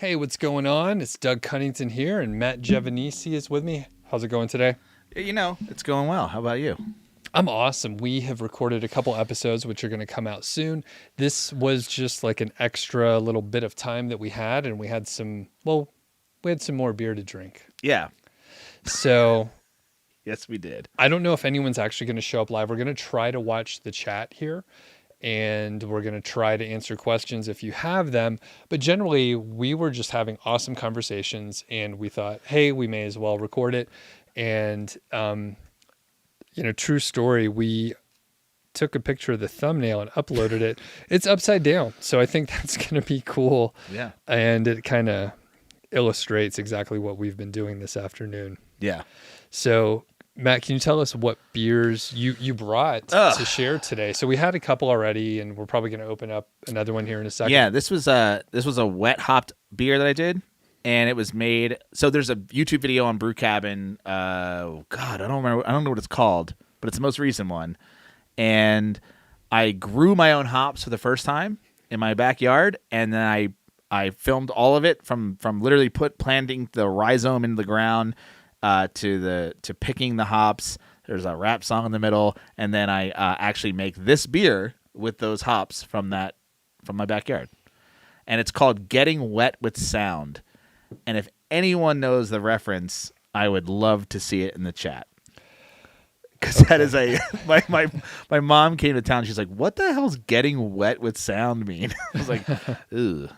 Hey, what's going on? It's Doug Cunnington here, and Matt Giovanisi is with me. How's it going today? It's going well. How about you? I'm awesome. We have recorded a couple episodes, which are going to come out soon. This was just like an extra little bit of time that we had, and we had some more beer to drink. Yeah. So Yes, we did. I don't know if anyone's actually going to show up live. We're going to try to watch the chat here, and we're going to try to answer questions if you have them. But generally, we were just having awesome conversations, and we thought, hey, we may as well record it. And, true story, we took a picture of the thumbnail and uploaded it. It's upside down. So I think that's going to be cool. Yeah. And it kind of illustrates exactly what we've been doing this afternoon. Yeah. So Matt, can you tell us what beers you brought to share today? So we had a couple already, and we're probably going to open up another one here in a second. Yeah, this was a wet hopped beer that I did, and it was made. So there's a YouTube video on Brew Cabin. I don't remember. I don't know what it's called, but it's the most recent one. And I grew my own hops for the first time in my backyard, and then I filmed all of it from literally planting the rhizome into the ground. To picking the hops. There's a rap song in the middle, and then I actually make this beer with those hops from my backyard, and it's called Getting Wet with Sound. And if anyone knows the reference, I would love to see it in the chat, because that is my mom came to town. She's like, "What the hell's Getting Wet with Sound mean?" I was like, "Ugh."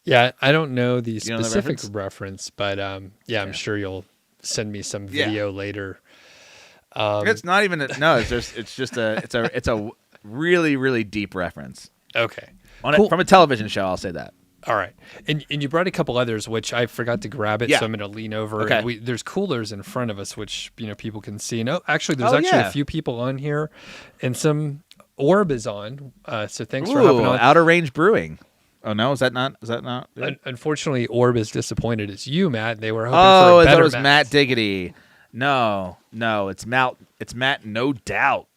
Yeah, I don't know the You know the specific reference, but I'm sure you'll send me some video later. It's not even it's a really, really deep reference. Okay. Cool. From a television show, I'll say that. All right. And you brought a couple others, which I forgot to grab it, so I'm going to lean over. Okay. There's coolers in front of us, which people can see. No, actually, there's a few people on here, and some Orb is on. So thanks for hopping on. Outer Range Brewing. Oh no, is that not? Unfortunately, Orb is disappointed. It's you, Matt. They were hoping I for a thought better it was Matt. Matt Diggity. No, it's Matt. It's Matt, no doubt.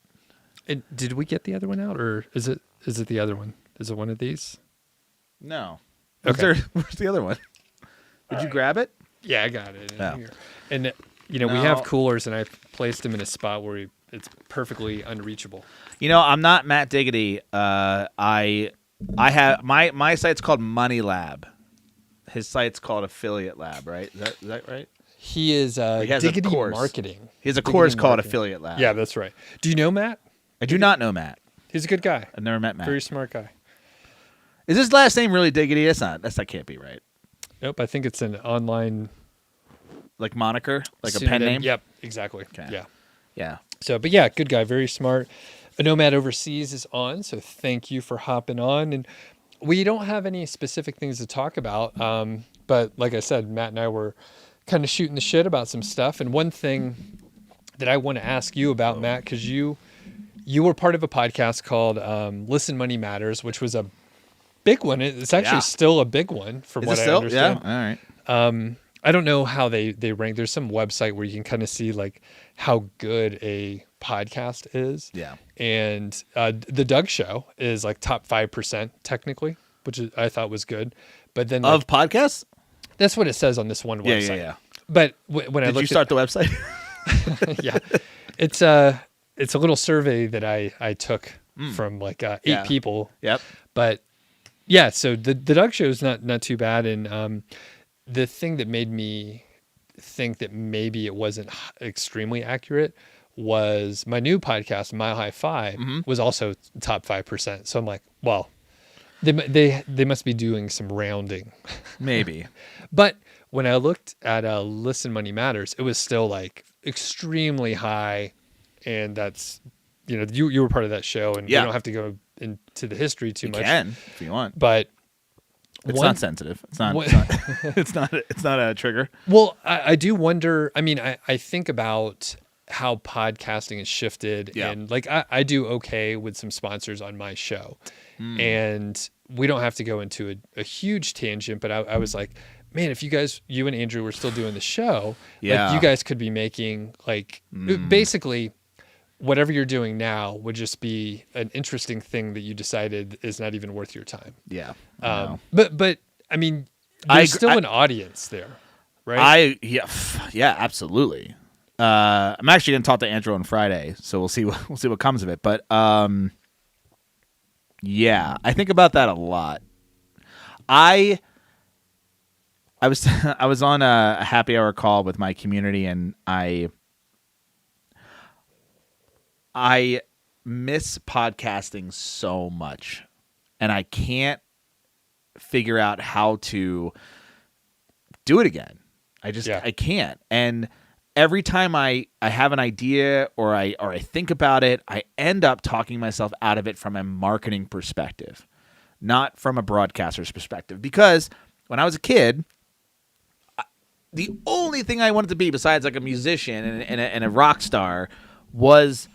And did we get the other one out, or is it the other one? Is it one of these? No. Okay. Where's the other one? Did you grab it? Yeah, I got it in here. And we No. have coolers, and I placed them in a spot where it's perfectly unreachable. I'm not Matt Diggity. I have my site's called Money Lab. His site's called Affiliate Lab, right? Is that right? He is has Diggity a course. Marketing. He has a Diggity course called Marketing. Affiliate Lab. Yeah, that's right. Do you know Matt? I do not know Matt. He's a good guy. I've never met Matt. Very smart guy. Is his last name really Diggity? That can't be right. Nope, I think it's an online Like moniker, like pseudonym. a pen name. Yep, exactly. Okay. Yeah. Yeah. So, but yeah, good guy, very smart. A Nomad Overseas is on, so thank you for hopping on. And we don't have any specific things to talk about, but like I said, Matt and I were kind of shooting the shit about some stuff. And one thing that I want to ask you about, Matt, because you were part of a podcast called Listen Money Matters, which was a big one. It's actually still a big one from what I understand. Yeah. All right. I don't know how they rank. There's some website where you can kind of see like how good a podcast is. Yeah. And the Doug Show is like top 5% technically, which I thought was good. But then Of podcasts? that's what it says on this one website. Yeah. But when I looked Did you start the website? yeah, it's a little survey that I took from like 8 people. Yep. But yeah, so the Doug Show is not too bad. And the thing that made me think that maybe it wasn't extremely accurate was my new podcast, Mile High 5, was also top 5%. So I'm like, well, they must be doing some rounding. Maybe. But when I looked at Listen Money Matters, it was still like extremely high. And that's, you were part of that show, and we don't have to go into the history too much. You can if you want. But it's not sensitive. It's not it's not a trigger. Well, I do wonder. I mean, I think about how podcasting has shifted, and like I do okay with some sponsors on my show, and we don't have to go into a huge tangent. But I was like, man, if you and Andrew were still doing the show, like you guys could be making like basically whatever you're doing now would just be an interesting thing that you decided is not even worth your time. Yeah. But I mean, there's still an audience there, right? Yeah, absolutely. I'm actually going to talk to Andrew on Friday, so we'll see what comes of it. But yeah, I think about that a lot. I was I was on a happy hour call with my community, and I miss podcasting so much, and I can't figure out how to do it again. I can't. And every time I have an idea or I think about it, I end up talking myself out of it from a marketing perspective, not from a broadcaster's perspective. Because when I was a kid, the only thing I wanted to be besides like a musician and a rock star was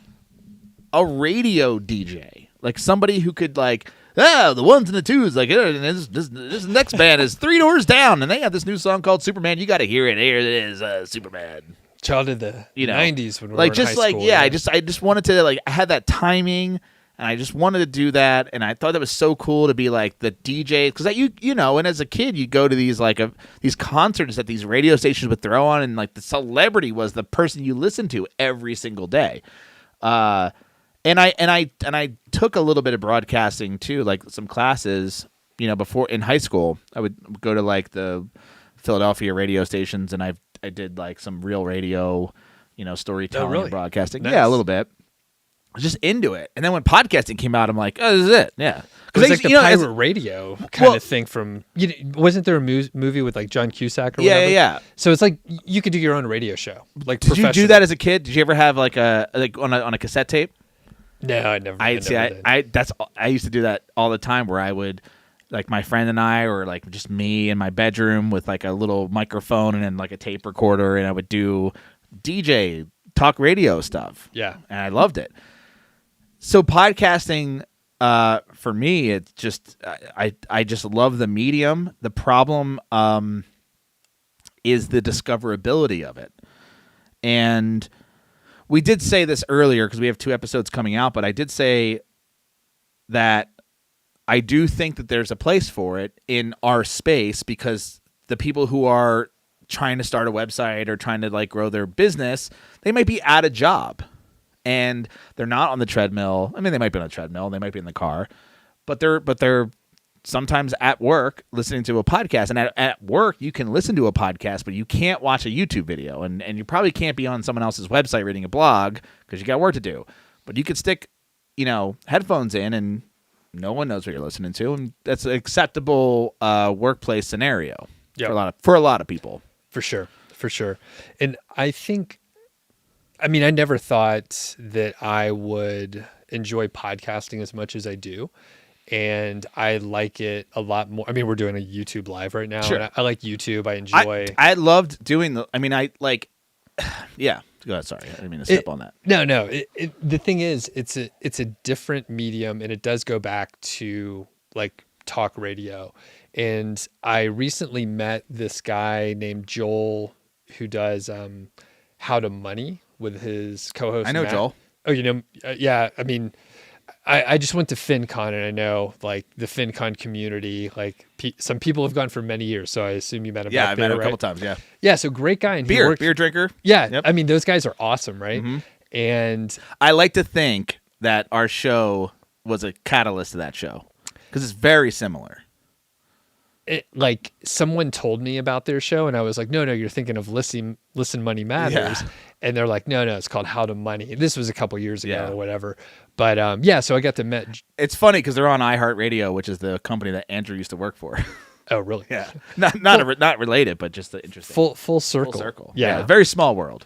a radio DJ, like somebody who could like, the ones and the twos, like this next band is Three Doors Down, and they have this new song called Superman. You got to hear it. Here it is, Superman. Child of the 90s when we like were just in high like school, yeah, I just wanted to like I had that timing, and I just wanted to do that, and I thought that was so cool to be like the DJ because you know, and as a kid you go to these like these concerts that these radio stations would throw on, and like the celebrity was the person you listened to every single day. And I took a little bit of broadcasting too, like some classes, before in high school. I would go to like the Philadelphia radio stations, and I did like some real radio, storytelling and broadcasting. Nice. Yeah, a little bit. I was just into it. And then when podcasting came out, I'm like, oh, this is it. Yeah. It was like the pirate radio kind of thing from, wasn't there a movie with like John Cusack or whatever? Yeah. So it's like you could do your own radio show. Like, did you do that as a kid? Did you ever have like on a cassette tape? No, I never. I used to do that all the time, where I would, like, my friend and I, or like just me in my bedroom with like a little microphone and then like a tape recorder, and I would do DJ talk radio stuff. Yeah, and I loved it. So podcasting, for me, it's just I just love the medium. The problem is the discoverability of it, and we did say this earlier because we have 2 episodes coming out, but I did say that I do think that there's a place for it in our space, because the people who are trying to start a website or trying to like grow their business, they might be at a job and they're not on the treadmill. I mean, they might be on a treadmill, they might be in the car, but they're sometimes at work listening to a podcast. And at work, you can listen to a podcast, but you can't watch a YouTube video. And you probably can't be on someone else's website reading a blog because you got work to do. But you could stick, headphones in, and no one knows what you're listening to. And that's an acceptable workplace scenario for a lot of people. For sure. And I think, I never thought that I would enjoy podcasting as much as I do. And I like it a lot more. We're doing a YouTube live right now. Sure. And I like YouTube. I enjoy. I loved doing yeah. Go ahead. Sorry, I didn't mean to step on that. No. The thing is, it's a different medium, and it does go back to like talk radio. And I recently met this guy named Joel who does How to Money with his co-host. I know Matt. Joel. Oh, yeah. I just went to FinCon, and I know like the FinCon community, like some people have gone for many years. So I assume you met him. Yeah, back I've there, met him right? a couple times. Yeah. Yeah. So great guy. And beer drinker. Yeah. Yep. Those guys are awesome. Right. Mm-hmm. And I like to think that our show was a catalyst to that show, because it's very similar. Like someone told me about their show, and I was like, no, you're thinking of Listen Money Matters. Yeah. And they're like, no, it's called How to Money. This was a couple years ago or whatever. But so I got to meet. It's funny because they're on iHeartRadio, which is the company that Andrew used to work for. Oh, really? Yeah. Not related, but just the interesting. Full circle. Full circle. Yeah. Very small world.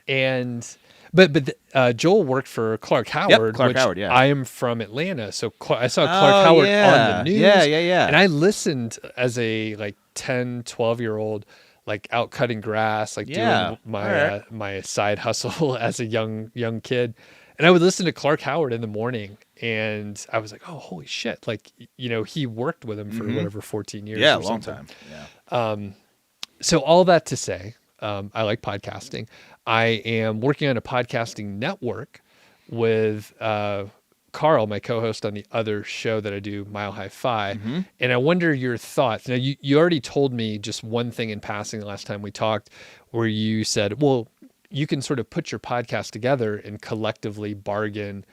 And but Joel worked for Clark Howard. Clark which Howard, yeah. I am from Atlanta, so I saw Clark Howard on the news. Yeah. And I listened as a like 10, 12-year-old, like out cutting grass, like doing my side hustle as a young kid. And I would listen to Clark Howard in the morning, and I was like, oh, holy shit. Like, he worked with him for whatever, 14 years. Yeah, or a long something. time. Yeah. So all that to say, I like podcasting. I am working on a podcasting network with Carl, my co-host on the other show that I do, Mile High Fi, Mm-hmm. and I wonder your thoughts. Now, you already told me just one thing in passing the last time we talked, where you said, well, you can sort of put your podcast together and collectively bargain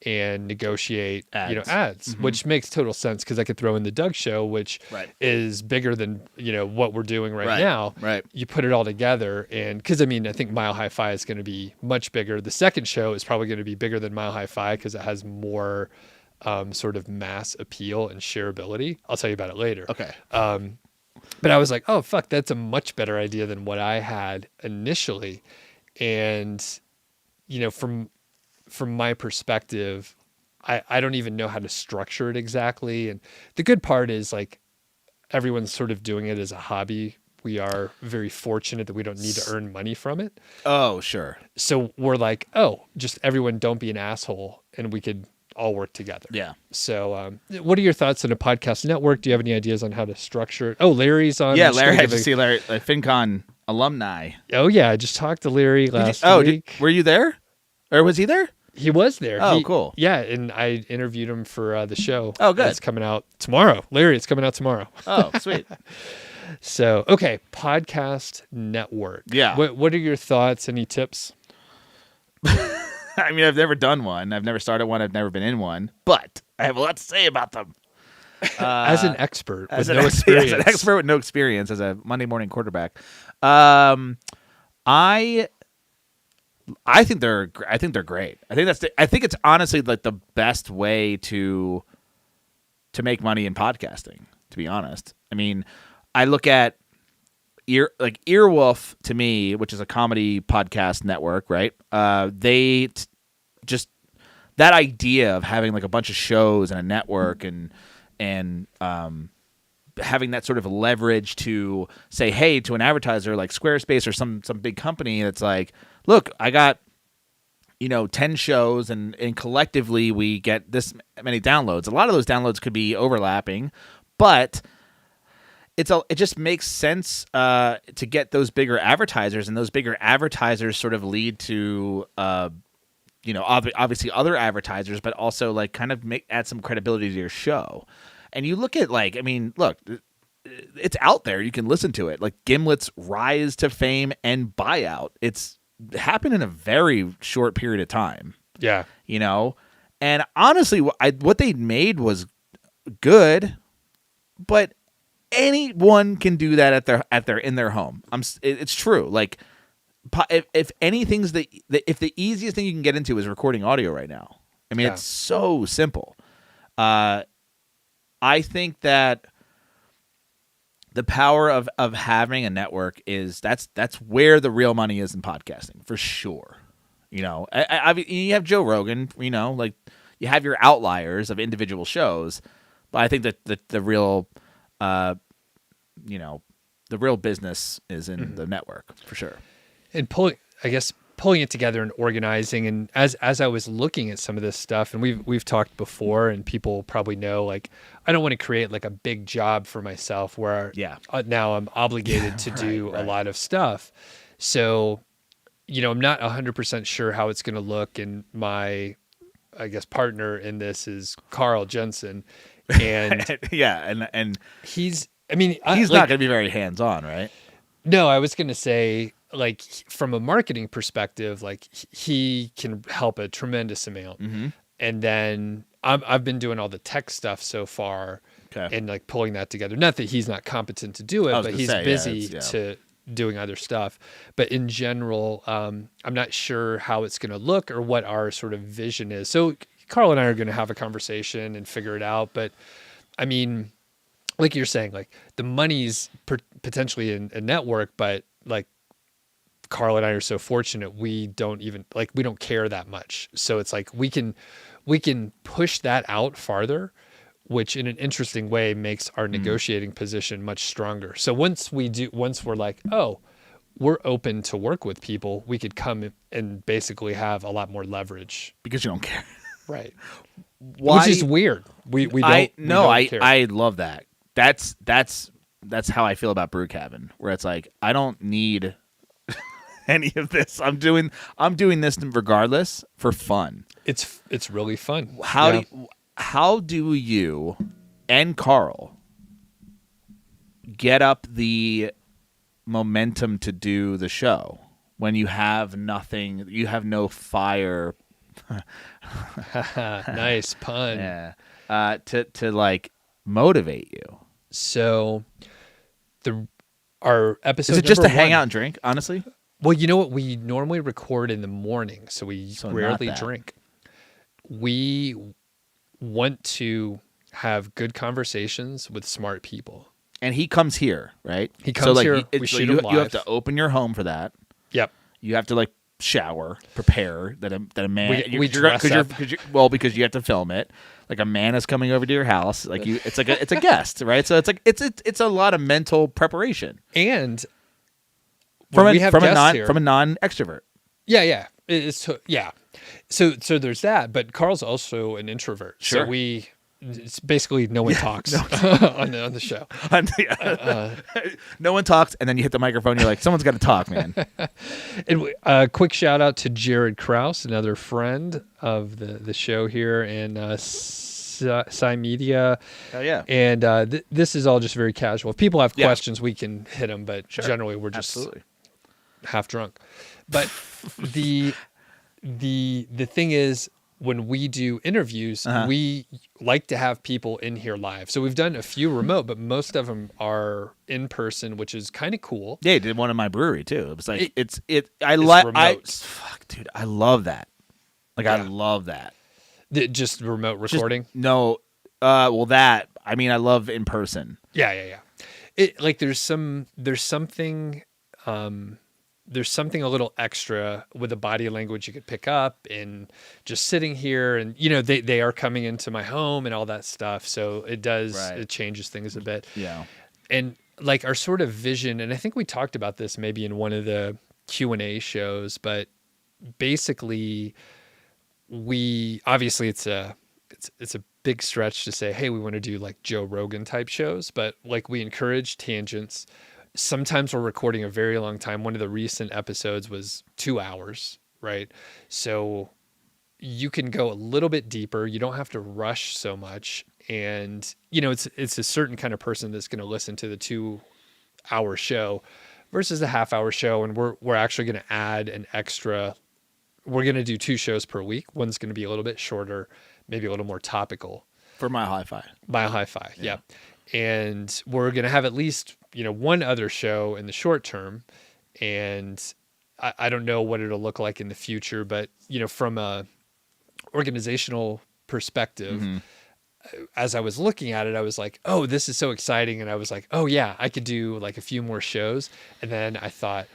and negotiate, Ads. ads, Mm-hmm. which makes total sense because I could throw in the Doug show, which Right. is bigger than, what we're doing right now. Right. You put it all together. And because, I think Mile High Fi is going to be much bigger. The second show is probably going to be bigger than Mile High Fi because it has more sort of mass appeal and shareability. I'll tell you about it later. Okay. But I was like, oh, fuck, that's a much better idea than what I had initially. And, from my perspective, I don't even know how to structure it exactly. And the good part is like everyone's sort of doing it as a hobby. We are very fortunate that we don't need to earn money from it. Oh, sure. So we're like, oh, just everyone don't be an asshole and we could all work together. Yeah. So what are your thoughts on a podcast network? Do you have any ideas on how to structure it? Oh, Larry's on. Yeah, Larry. I just see Larry, FinCon alumni. Oh, yeah. I just talked to Larry last week. Were you there? Or was he there? He was there. Oh, cool. Yeah, and I interviewed him for the show. Oh, good. It's coming out tomorrow. Larry, it's coming out tomorrow. Oh, sweet. So, okay, podcast network. Yeah. What are your thoughts? Any tips? I mean, I've never done one. I've never started one. I've never been in one. But I have a lot to say about them. As an expert with As no experience. an expert with no experience, as a Monday morning quarterback. I think they're great. I think it's honestly like the best way to make money in podcasting, to be honest. I mean, I look at Earwolf to me, which is a comedy podcast network, right? Just that idea of having like a bunch of shows and a network and having that sort of leverage to say, hey, to an advertiser like Squarespace or some big company that's like, look, I got 10 shows and collectively we get this many downloads. A lot of those downloads could be overlapping, but it just makes sense to get those bigger advertisers, and those bigger advertisers sort of lead to obviously other advertisers, but also like kind of add some credibility to your show. And you look at look, it's out there. You can listen to it. Like Gimlet's rise to fame and buyout. It's happened in a very short period of time. Yeah. And honestly, what they made was good, but anyone can do that in their home. It's true. Like if anything's if the easiest thing you can get into is recording audio right now. I mean, It's so simple. I think that the power of having a network is that's where the real money is in podcasting, for sure. You have Joe Rogan, like you have your outliers of individual shows, but I think that the real, the real business is in the network, for sure. And pulling it together and organizing. And as I was looking at some of this stuff, and we've talked before, and people probably know, like, I don't want to create like a big job for myself where now I'm obligated to do a lot of stuff. So, I'm not 100% sure how it's going to look. And my, I guess, partner in this is Carl Jensen. And and he's not going to be very hands-on, right? No, I was going to say, like, from a marketing perspective, like he can help a tremendous amount. Mm-hmm. And then I've been doing all the tech stuff so far, and like pulling that together. Not that he's not competent to do it, but he's busy to doing other stuff. But in general, I'm not sure how it's going to look or what our sort of vision is. So Carl and I are going to have a conversation and figure it out. But I mean, like you're saying, like the money's potentially in a network, but like Carl and I are so fortunate we don't care that much. So it's like we can push that out farther, which in an interesting way makes our negotiating position much stronger. So once we're like, oh, we're open to work with people, we could come and basically have a lot don't care. Because you don't care. Right. Why? Which is weird. We don't care. I love that. That's how I feel about Brew Cabin, where it's like I don't need any of this. I'm doing this regardless for fun. It's really fun. How do you and Carl get up the momentum to do the show when you have nothing, you have no fire? Nice pun. Yeah. To like motivate you. So our episode, is it just to number hang one- out and drink, honestly? Well, you know what? We normally record in the morning, so we So not rarely that. drink. We want to have good conversations with smart people. And he comes here, right? He comes here, it's we so shoot you, him you have live. to open your home for that. Yep. You have to like shower, prepare that a man. We dress up. Because you have to film it. Like a man is coming over to your house. Like it's a guest, right? So it's a lot of mental preparation. And From when we have guests here, a non extrovert. yeah. Yeah. So there's that, but Carl's also an introvert. Sure. So it's basically no one talks on the show. No one talks, and then you hit the microphone. You're like, someone's got to talk, man. And a quick shout out to Jared Krause, another friend of the show here, and Sci Media. Oh yeah. And this is all just very casual. If people have questions, we can hit them, but generally we're just Absolutely. half drunk. But the thing is, when we do interviews, we like to have people in here live. So we've done a few remote, but most of them are in person, which is kind of cool. Yeah, he did one in my brewery too. It was like fuck, dude, I love that. Like I love that. Just remote recording. Well, that I mean, I love in person. Yeah. It like there's something a little extra with the body language you could pick up, and just sitting here, and they are coming into my home and all that stuff. So it changes things a bit. Yeah. And like our sort of vision, and I think we talked about this maybe in one of the Q&A shows, but basically obviously it's a big stretch to say, hey, we want to do like Joe Rogan type shows, but like we encourage tangents. Sometimes we're recording a very long time. One of the recent episodes was 2 hours, right? So you can go a little bit deeper. You don't have to rush so much. And, it's a certain kind of person that's going to listen to the 2-hour show versus a half-hour show. And we're actually going to add an extra. We're going to do 2 shows per week. One's going to be a little bit shorter, maybe a little more topical. For Mile Hi-Fi. Mile Hi-Fi, yeah. And we're going to have at least, one other show in the short term. And I don't know what it'll look like in the future, but, from a organizational perspective, as I was looking at it, I was like, oh, this is so exciting. And I was like, oh yeah, I could do like a few more shows. And then I thought,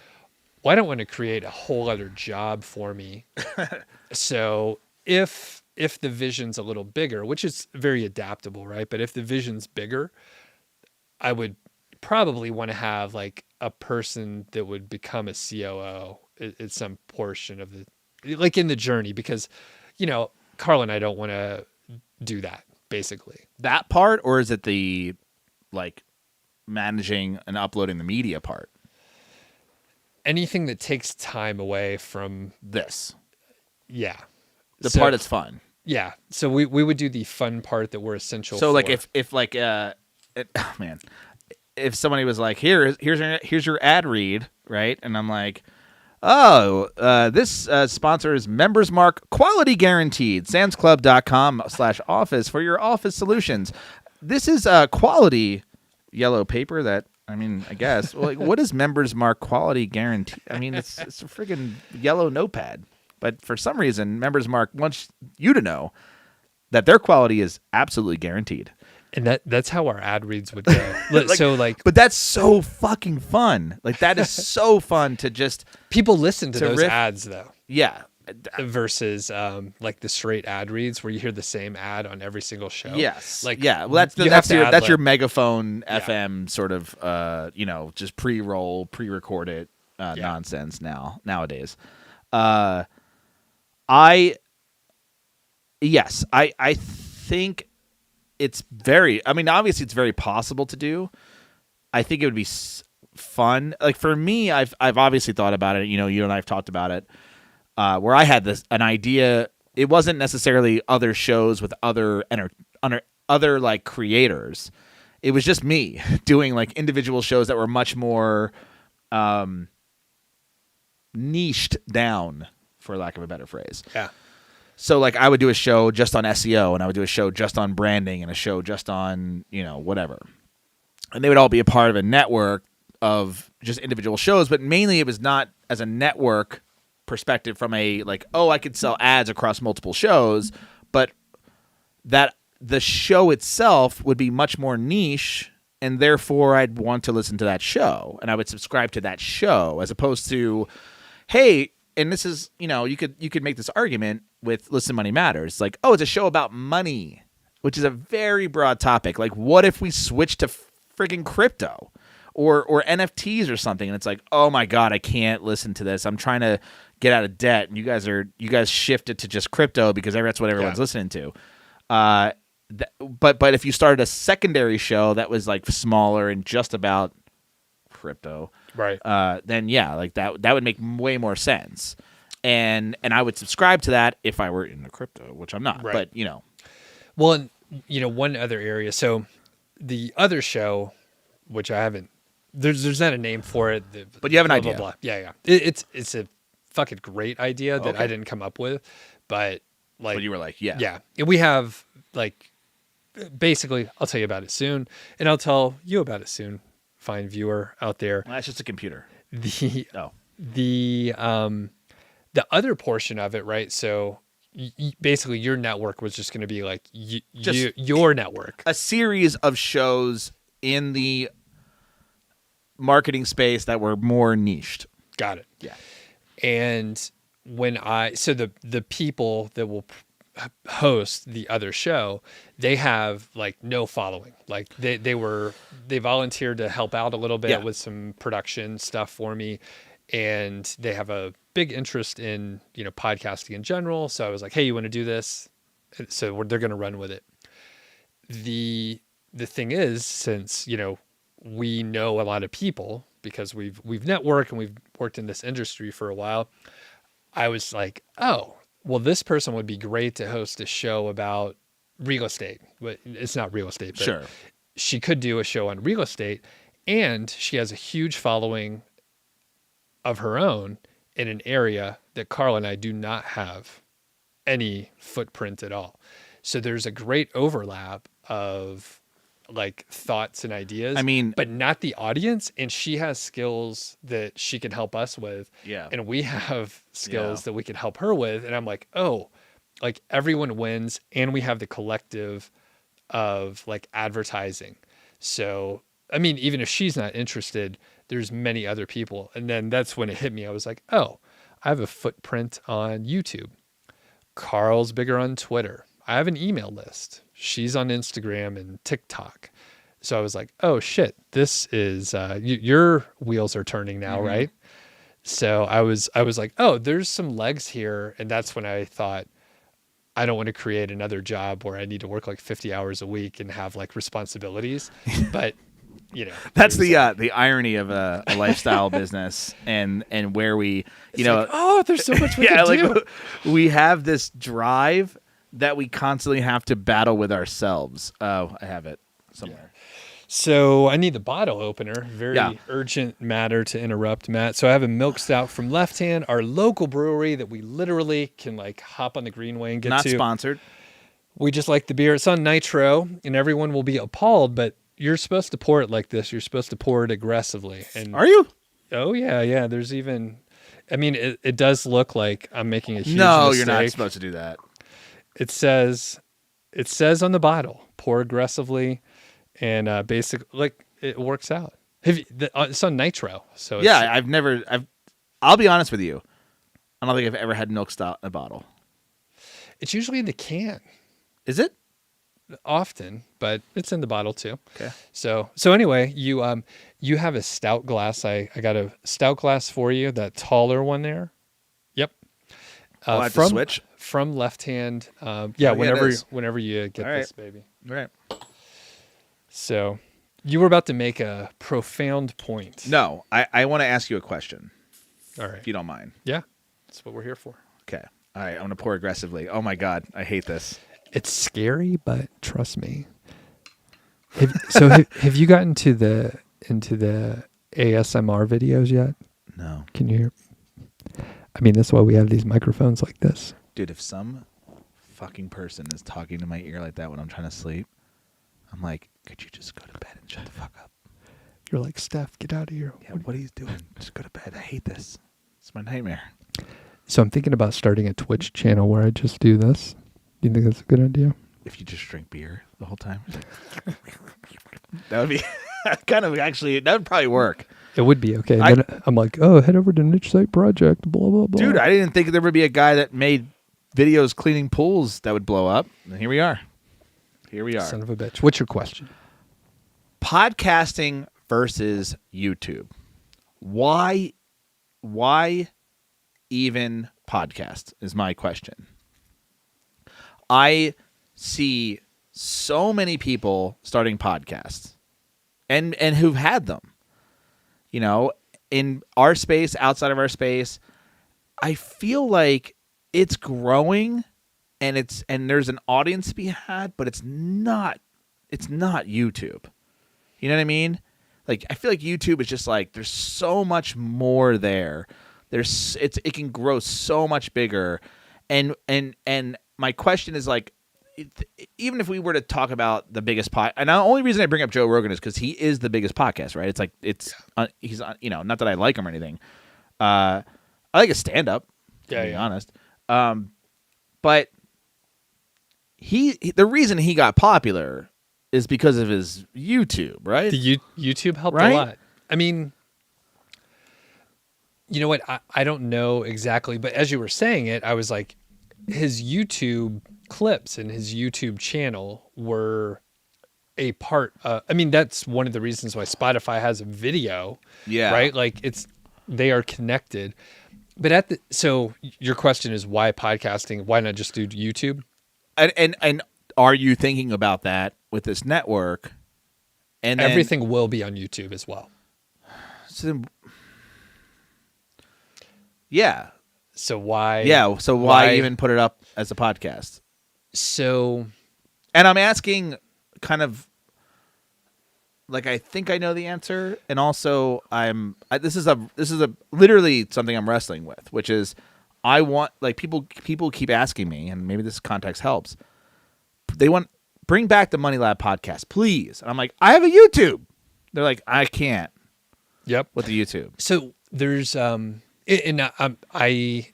well, I don't want to create a whole other job for me. So if the vision's a little bigger, which is very adaptable, right? But if the vision's bigger, I would probably want to have like a person that would become a COO at some portion of like in the journey, because, Carl and I don't want to do that, basically. That part, or is it the like managing and uploading the media part? Anything that takes time away from This. Yeah. The part that's fun. Yeah. So we would do the fun part that we're essential So for. like if like oh man, if somebody was like, here's your ad read, right? And I'm like, this sponsor is Members Mark Quality Guaranteed, samsclub.com/office for your office solutions. This is quality yellow paper that, I mean, I guess, well, like, what is Members Mark Quality Guarantee? I mean, it's a friggin' yellow notepad. But for some reason, Members Mark wants you to know that their quality is absolutely guaranteed. And that's how our ad reads would go. But that's so fucking fun. Like, that is so fun to just... People listen to those riff. ads, though. Yeah. Versus like the straight ad reads where you hear the same ad on every single show. Yes. Like, yeah. Well, that's ad-lib. your megaphone FM sort of just pre-roll, pre-record it nonsense nowadays. I think it's very, I mean, obviously it's very possible to do. I think it would be fun. Like for me, I've obviously thought about it. You and I have talked about it. Where I had an idea. It wasn't necessarily other shows with other like creators. It was just me doing like individual shows that were much more niched down, for lack of a better phrase. Yeah. So like I would do a show just on SEO, and I would do a show just on branding, and a show just on whatever, and they would all be a part of a network of just individual shows. But mainly it was not as a network perspective from a like, oh, I could sell ads across multiple shows, but that the show itself would be much more niche, and therefore I'd want to listen to that show, and I would subscribe to that show, as opposed to, hey, and this is, you could make this argument with Listen Money Matters, like, oh, it's a show about money, which is a very broad topic. Like, what if we switch to friggin' crypto or NFTs or something, and it's like, oh my God, I can't listen to this. I'm trying to get out of debt, and you guys shifted to just crypto because that's what everyone's listening to. But if you started a secondary show that was like smaller and just about crypto, right? Then yeah, like that would make way more sense, and I would subscribe to that if I were into crypto, which I'm not. Right. But well, and, one other area. So the other show, which I haven't, there's not a name for it, but you have an blah, idea. Blah, blah. Yeah. It's a fucking great idea that I didn't come up with, but like, you were like, yeah, and we have like, basically, I'll tell you about it soon, and I'll tell you about it soon. Fine viewer out there. Well, that's just a computer. The other portion of it, right? So basically, your network was just going to be like your network, a series of shows in the marketing space that were more niched. Got it. Yeah. And so the people that will host the other show, they have like no following. Like they volunteered to help out a little bit with some production stuff for me, and they have a big interest in podcasting in general. So I was like, hey, you want to do this? So they're going to run with it. The thing is, since we know a lot of people because we've networked and we've worked in this industry for a while, I was like, oh, well, this person would be great to host a show about real estate. But it's not real estate, but sure, she could do a show on real estate, and she has a huge following of her own in an area that Carl and I do not have any footprint at all. So there's a great overlap of like thoughts and ideas. I mean, but not the audience. And she has skills that she can help us with. Yeah. And we have skills that we can help her with. And I'm like, oh, like everyone wins. And we have the collective of like advertising. So, I mean, even if she's not interested, there's many other people. And then that's when it hit me. I was like, oh, I have a footprint on YouTube. Carl's bigger on Twitter. I have an email list. She's on Instagram and TikTok. So I was like, oh shit, this is, your wheels are turning now, right? So I was like, oh, there's some legs here. And that's when I thought, I don't want to create another job where I need to work like 50 hours a week and have like responsibilities. But, that's the irony of a lifestyle business and where we, like, oh, there's so much we can do. Like, we have this drive that we constantly have to battle with ourselves. Oh, I have it somewhere. Yeah. So I need the bottle opener. Very urgent matter to interrupt, Matt. So I have a milk stout from Left Hand, our local brewery that we literally can like hop on the Greenway and get Not to. Not sponsored. We just like the beer. It's on nitro, and everyone will be appalled, but you're supposed to pour it like this. You're supposed to pour it aggressively. And are you? Oh, yeah. There's even, I mean, it does look like I'm making a huge No, mistake. you're not supposed to do that. It says on the bottle, pour aggressively, and basically, like, it works out. It's on nitro. So I'll be honest with you. I don't think I've ever had milk stout in a bottle. It's usually in the can. Is it? Often, but it's in the bottle too. Okay. So anyway, you have a stout glass. I got a stout glass for you, that taller one there. Yep. I have to switch from Left Hand. Whenever you get this, baby. All right. So You were about to make a profound point. No, I want to ask you a question, All right. if you don't mind. Yeah. That's what we're here for. Okay. All right. I'm going to pour aggressively. Oh, my God. I hate this. It's scary, but trust me. Have you gotten into the ASMR videos yet? No. Can you hear? I mean, that's why we have these microphones like this. Dude, if some fucking person is talking to my ear like that when I'm trying to sleep, I'm like, could you just go to bed and shut the fuck up? You're like, Steph, get out of here. Yeah, what are you doing? Just go to bed. I hate this. It's my nightmare. So I'm thinking about starting a Twitch channel where I just do this. Do you think that's a good idea? If you just drink beer the whole time. That would be kind of actually, that would probably work. It would be okay. And then I'm like, oh, head over to Niche Site Project, blah, blah, blah. Dude, I didn't think there would be a guy that made videos cleaning pools that would blow up. And here we are. Here we are. Son of a bitch. What's your question? Podcasting versus YouTube. Why even podcast is my question. I see so many people starting podcasts and who've had them. You know, in our space, outside of our space, I feel like it's growing and there's an audience to be had, but it's not YouTube. You know what I mean? Like, I feel like YouTube is just like, there's so much more there. It can grow so much bigger. And my question is like, even if we were to talk about the biggest and the only reason I bring up Joe Rogan is because he is the biggest podcast, right? It's like, he's, not that I like him or anything. I like his stand up, to be honest. But the reason he got popular is because of his YouTube, right? The YouTube helped Right? a lot. I mean, you know what? I don't know exactly, but as you were saying it, I was like, his YouTube clips and his YouTube channel were a part. I mean, that's one of the reasons why Spotify has a video, right? Like they are connected. But so your question is why podcasting? Why not just do YouTube? And are you thinking about that with this network? And then, everything will be on YouTube as well. So, yeah. So why? Yeah. So why even put it up as a podcast? So, and I'm asking kind of like, I think I know the answer. And also this is literally something I'm wrestling with, which is I want, like, people keep asking me, and maybe this context helps. They want, bring back the Money Lab podcast, please. And I'm like, I have a YouTube. They're like, I can't. Yep. With the YouTube. So there's, and I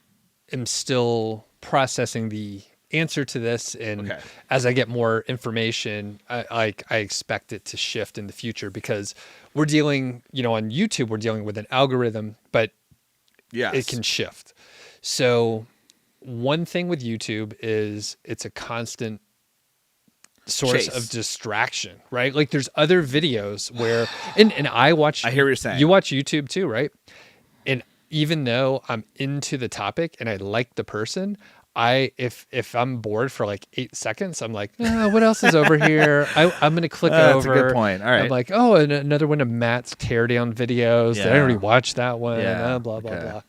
am still processing the answer to this, and as I get more information, I expect it to shift in the future, because we're dealing, on YouTube, we're dealing with an algorithm, but it can shift. So one thing with YouTube is it's a constant source of distraction, right? Like there's other videos where, and I hear what you're saying. You watch YouTube too, right? And even though I'm into the topic and I like the person, if I'm bored for like 8 seconds, I'm like, what else is over here? I'm going to click over. That's a good point. All right. I'm like, oh, and another one of Matt's teardown videos. Did I already watch that one? Blah, blah, blah.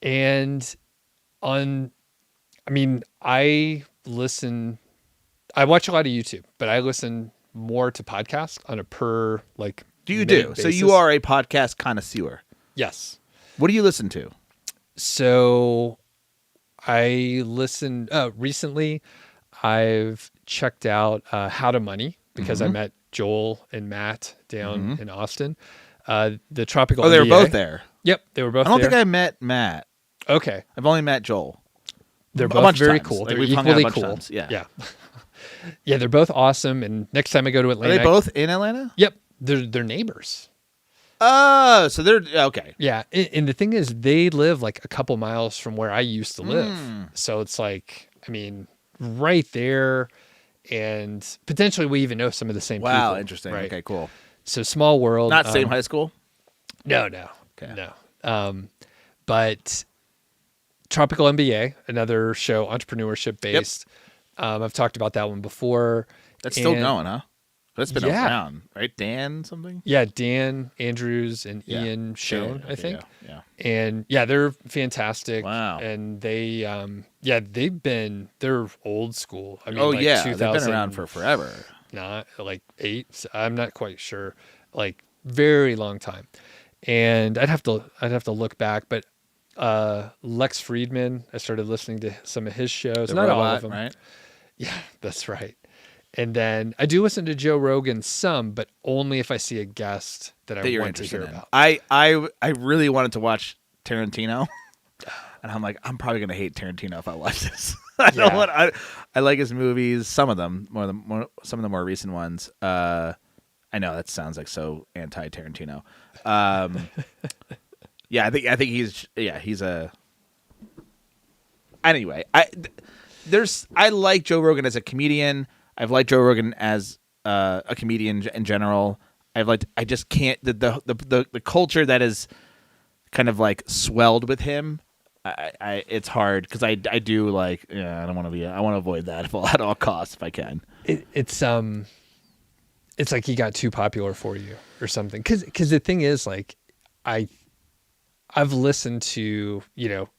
And I watch a lot of YouTube, but I listen more to podcasts on a per do? Basis. So you are a podcast connoisseur. Yes. What do you listen to? So I listened recently. I've checked out How to Money, because I met Joel and Matt down in Austin. The Tropical MBA. They were both there. Yep, they were both there. I don't think I met Matt. Okay. I've only met Joel. They're both very cool. Like, they're equally cool. Yeah. Yeah, they're both awesome. And next time I go to Atlanta... Are they both in Atlanta? Yep. They're neighbors. Oh, so they're... Okay. Yeah. And the thing is, they live like a couple miles from where I used to live. So it's like, right there. And potentially we even know some of the same people. Wow, interesting. Right? Okay, cool. So small world. Not same high school? No. Okay. No. But Tropical MBA, another show, entrepreneurship based. I've talked about that one before. That's still going, huh? That's been around, right? Dan something? Yeah, Dan Andrews and Yeah. Ian Schoen, Okay, I think. Yeah. And yeah, they're fantastic. Wow. And they they're old school. I mean, Oh, like yeah. They've been 2000, around for forever. not like 8. I'm not quite sure. Like very long time. And I'd have to look back, but Lex Friedman, I started listening to some of his shows. The Not all robot, of them. right? Yeah, that's right. And then I do listen to Joe Rogan some, but only if I see a guest that That you're want to interested hear in. about. I really wanted to watch Tarantino, and I'm like, I'm probably gonna hate Tarantino if I watch this. I like his movies, some of them some of the more recent ones. I know that sounds like so anti Tarantino. Yeah, I think he's a. Anyway, I like Joe Rogan as a comedian. I've liked Joe Rogan as a comedian in general. I just can't the culture that is kind of like swelled with him. It's hard because I do like I don't want to be I want to avoid that at all costs if I can. It's like he got too popular for you or something. Because the thing is, like, I've listened to,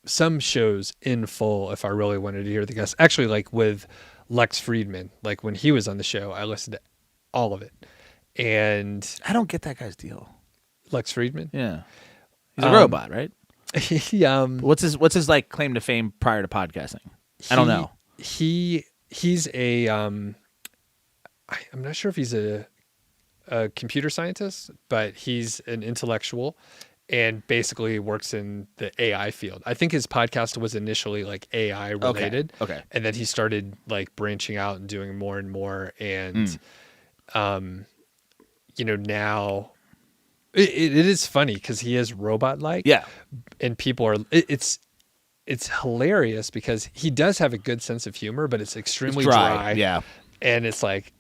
some shows in full if I really wanted to hear the guests. Actually, like with Lex Friedman, like when he was on the show, I listened to all of it. And I don't get that guy's deal. Lex Friedman? Yeah. He's a robot, right? He, What's his like claim to fame prior to podcasting? I don't know. He's a I'm not sure if he's a computer scientist, but he's an intellectual and basically works in the AI field. I think his podcast was initially like AI related. Okay. And then he started like branching out and doing more and more. And, now it is funny because he is robot-like. Yeah. And people are, it's hilarious because he does have a good sense of humor, but it's extremely dry. Yeah. And it's like,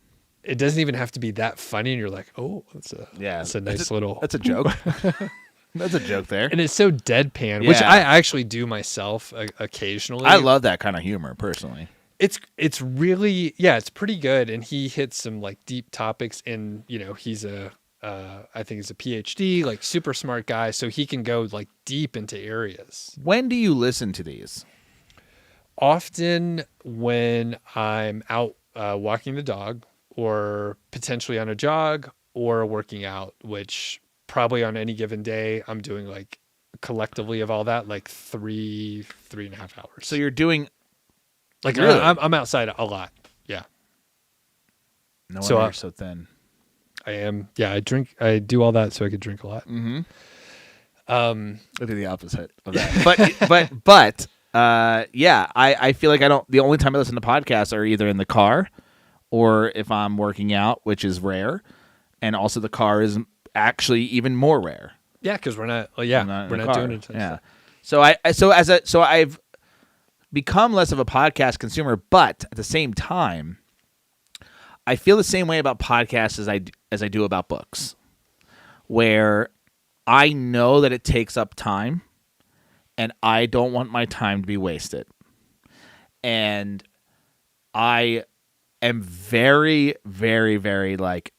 it doesn't even have to be that funny. And you're like, oh, that's a nice little. That's a joke. That's a joke there. And it's so deadpan, which I actually do myself occasionally. I love that kind of humor personally. It's really, it's pretty good. And he hits some like deep topics and, he's I think he's a PhD, like super smart guy. So he can go like deep into areas. When do you listen to these? Often when I'm out walking the dog or potentially on a jog or working out, which probably on any given day, I'm doing like collectively of all that, like 3.5 hours. So you're doing like, really? I'm outside a lot. Yeah. No wonder you're so thin. I am. Yeah. I do all that so I could drink a lot. Mm-hmm. I do the opposite of that. but I feel like the only time I listen to podcasts are either in the car or if I'm working out, which is rare. And also the car is actually even more rare. Yeah. Cause we're not doing it. Yeah. So I've become less of a podcast consumer, but at the same time, I feel the same way about podcasts as I do about books, where I know that it takes up time and I don't want my time to be wasted. And I am very, very, very like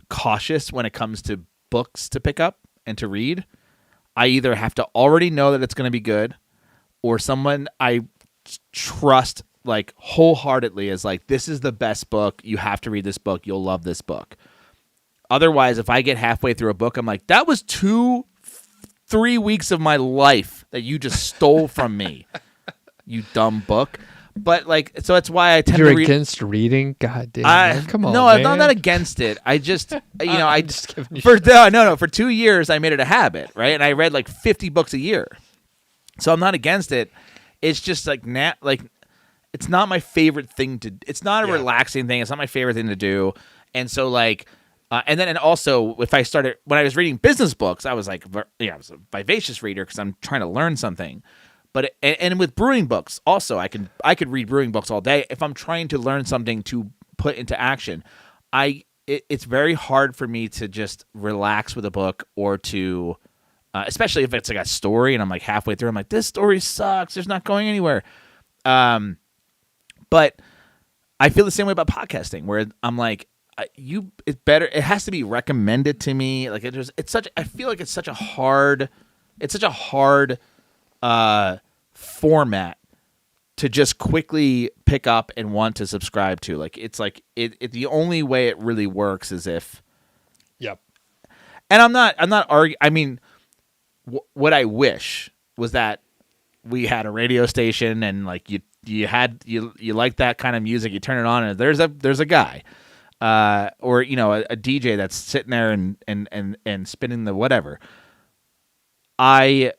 cautious when it comes to books to pick up and to read. I either have to already know that it's going to be good or someone I trust like wholeheartedly is like, this is the best book. You have to read this book. You'll love this book. Otherwise, if I get halfway through a book, I'm like, that was 3 weeks of my life that you just stole from me, you dumb book. But like, so that's why I tend to read. You're against reading? God damn, man. Come on, no, man. I'm not against it. I just, I'm just giving you for 2 years I made it a habit, right? And I read like 50 books a year, so I'm not against it. It's just like it's not my favorite thing to. It's not a relaxing thing. It's not my favorite thing to do, and so like. And also, if I started when I was reading business books, I was like, I was a vivacious reader because I'm trying to learn something. But and with brewing books, also I could read brewing books all day if I'm trying to learn something to put into action. It's very hard for me to just relax with a book or to, especially if it's like a story and I'm like halfway through, I'm like, this story sucks. There's not going anywhere. But I feel the same way about podcasting, where I'm like. it's better. It has to be recommended to me. Like it's such. I feel like it's such a hard format to just quickly pick up and want to subscribe to. Like it's like it the only way it really works is if. Yep. And I'm not arguing. I mean, what I wish was that we had a radio station and like you like that kind of music, you turn it on and there's a guy, or a DJ that's sitting there and spinning the whatever. I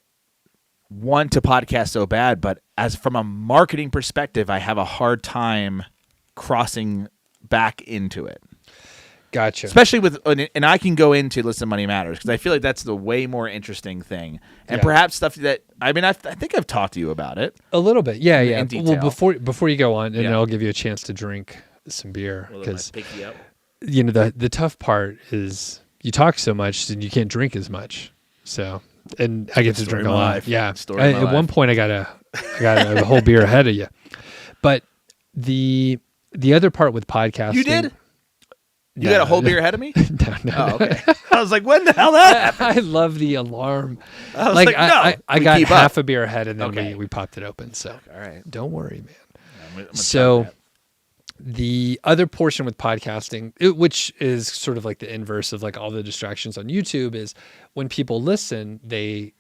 want to podcast so bad, but as from a marketing perspective, I have a hard time crossing back into it. Gotcha. Especially and I can go into Listen Money Matters because I feel like that's the way more interesting thing, and perhaps stuff that I think I've talked to you about it a little bit. Yeah. in detail. Well, before you go on, and I'll give you a chance to drink some beer because the tough part is you talk so much and you can't drink as much. So, and I get to drink a lot. Yeah. At one point, I got a whole beer ahead of you, but the other part with podcasting, you did. You got a whole beer ahead of me? No. Oh, okay. I was like, when the hell that happened? I love the alarm. I was like, no. I got half a beer ahead and then we popped it open. So all right. Don't worry, man. I'm so the other portion with podcasting, which is sort of like the inverse of like all the distractions on YouTube, is when people listen, they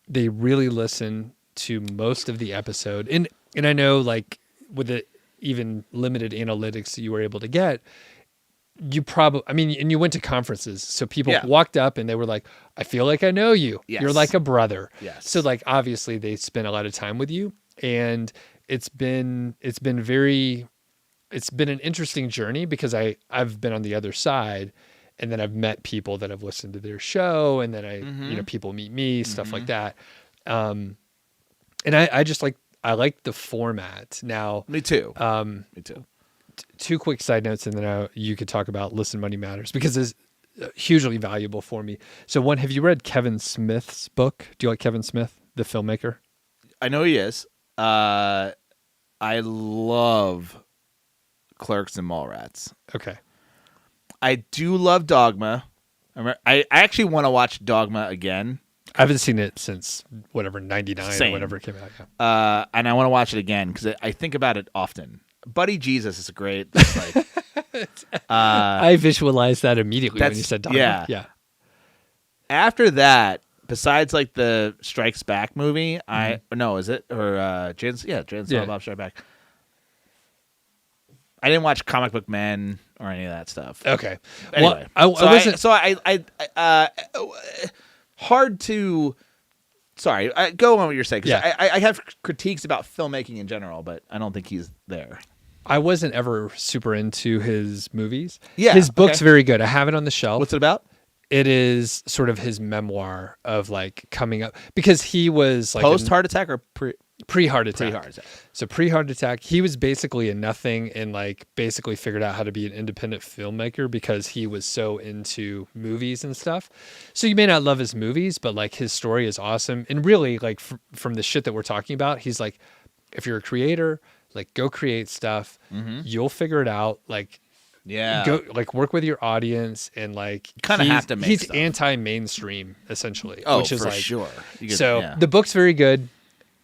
really listen to most of the episode. And I know like with the even limited analytics that you were able to get, you probably, and you went to conferences, so people walked up and they were like, I feel like I know you. Yes. You're like a brother. Yes. So like, obviously they spend a lot of time with you, and it's been an interesting journey because I've been on the other side, and then I've met people that have listened to their show, and then people meet me, stuff like that. And I just I like the format now. Me too. Me too. Two quick side notes, and then you could talk about Listen Money Matters because it's hugely valuable for me. So one, have you read Kevin Smith's book? Do you like Kevin Smith, the filmmaker? I know he is. I love Clerks and Mallrats. Okay. I do love Dogma. I actually want to watch Dogma again. I haven't seen it since whatever, 99 or whatever it came out. Yeah. And I want to watch it again because I think about it often. Buddy Jesus is a great. I visualized that immediately when you said Dogma. Yeah. After that, besides like the Strikes Back movie, is it or Jason and Bob Strike Back? I didn't watch Comic Book Men or any of that stuff. Okay. Anyway, hard to. Sorry, go on what you're saying. I have critiques about filmmaking in general, but I don't think he's there. I wasn't ever super into his movies. Yeah, his book's very good. I have it on the shelf. What's it about? It is sort of his memoir of like coming up because he was like post heart attack or pre-heart attack. Pre-heart attack. So pre-heart attack, he was basically a nothing and like basically figured out how to be an independent filmmaker because he was so into movies and stuff. So you may not love his movies, but like his story is awesome. And really like from the shit that we're talking about, he's like, if you're a creator, like go create stuff, you'll figure it out. Like, go like work with your audience and like kind of have to make he's stuff. Anti-mainstream essentially. Oh, which is for like, sure. The book's very good.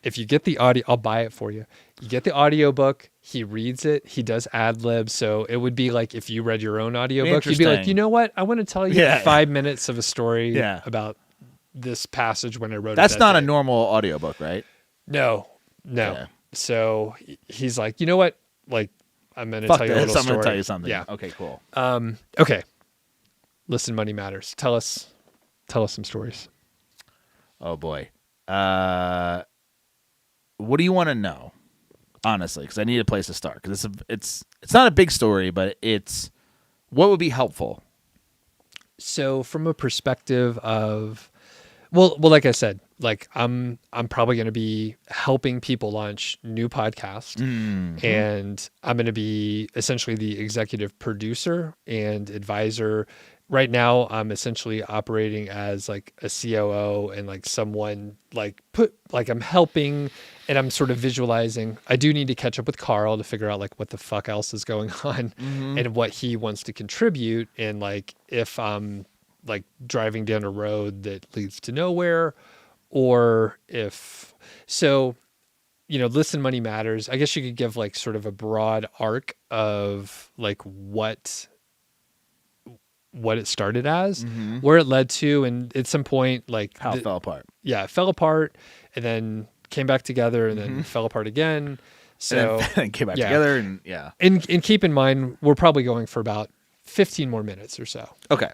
If you get the audio, I'll buy it for you. You get the audio book. He reads it. He does ad libs. So it would be like if you read your own audio book, you'd be like, you know what? I want to tell you 5 minutes of a story about this passage when I wrote it. That's not a normal audio book, right? No. Yeah. So he's like, you know what? Like, I'm going to tell you a little story. I'm going to tell you something. Yeah. Okay, cool. Okay. Listen, Money Matters. Tell us some stories. Oh boy. What do you want to know? Honestly, because I need a place to start. Because it's not a big story, but it's what would be helpful. So from a perspective of, well, like I said, like I'm probably going to be helping people launch new podcasts, and I'm going to be essentially the executive producer and advisor right now I'm essentially operating as like a COO and like someone like I'm helping and I'm sort of visualizing. I do need to catch up with Carl to figure out like what the fuck else is going on and what he wants to contribute, and like if I'm like driving down a road that leads to nowhere, or if so, Listen Money Matters. I guess you could give like sort of a broad arc of like what it started as, where it led to, and at some point, like How it fell apart. Yeah, it fell apart, and then came back together, and then fell apart again. So And then came back together, and yeah. And keep in mind, we're probably going for about 15 more minutes or so. Okay.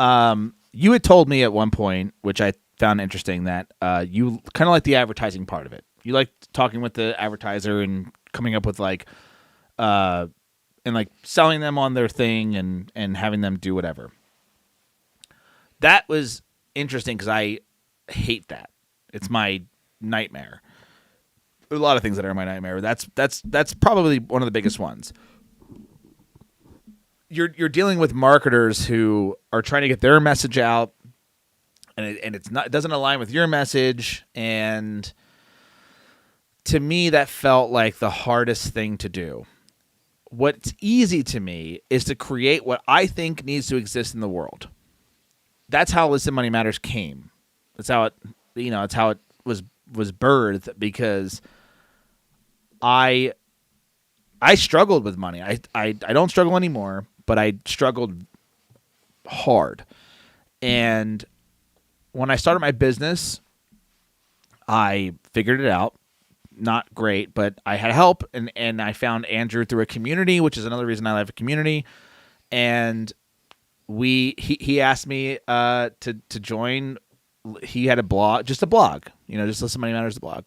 You had told me at one point, which I found interesting, that you kind of like the advertising part of it. You like talking with the advertiser and coming up with like, and like selling them on their thing and having them do whatever. That was interesting because I hate that. It's my nightmare. There are a lot of things that are my nightmare. That's probably one of the biggest ones. You're dealing with marketers who are trying to get their message out, and it doesn't align with your message, and to me that felt like the hardest thing to do. What's easy to me is to create what I think needs to exist in the world. That's how Listen Money Matters came. That's how it was birthed, because I struggled with money. I don't struggle anymore, but I struggled hard. And when I started my business, I figured it out. Not great, but I had help, and I found Andrew through a community, which is another reason I love a community. And he asked me to join. He had a blog, just Listen Money Matters, the blog.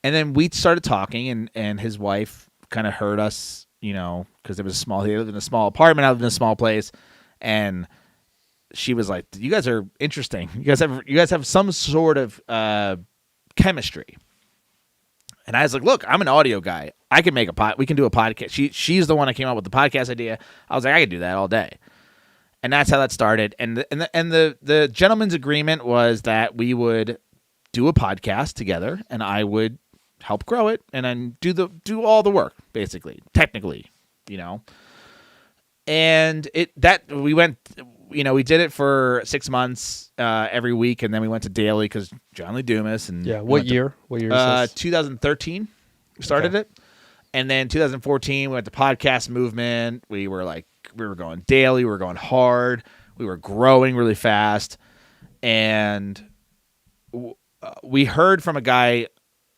And then we started talking, and his wife kind of heard us, because he lived in a small apartment, I lived in a small place, and she was like, "You guys are interesting. You guys have some sort of chemistry." And I was like, "Look, I'm an audio guy. I can make we can do a podcast." She's the one that came up with the podcast idea. I was like, "I could do that all day." And that's how that started. And the gentleman's agreement was that we would do a podcast together, and I would help grow it, and then do all the work, basically, technically, And we did it for 6 months every week, and then we went to daily because John Lee Dumas. And What year is this? 2013 we started it, and then 2014 we went to podcast movement. We were going daily, we were going hard, we were growing really fast, and we heard from a guy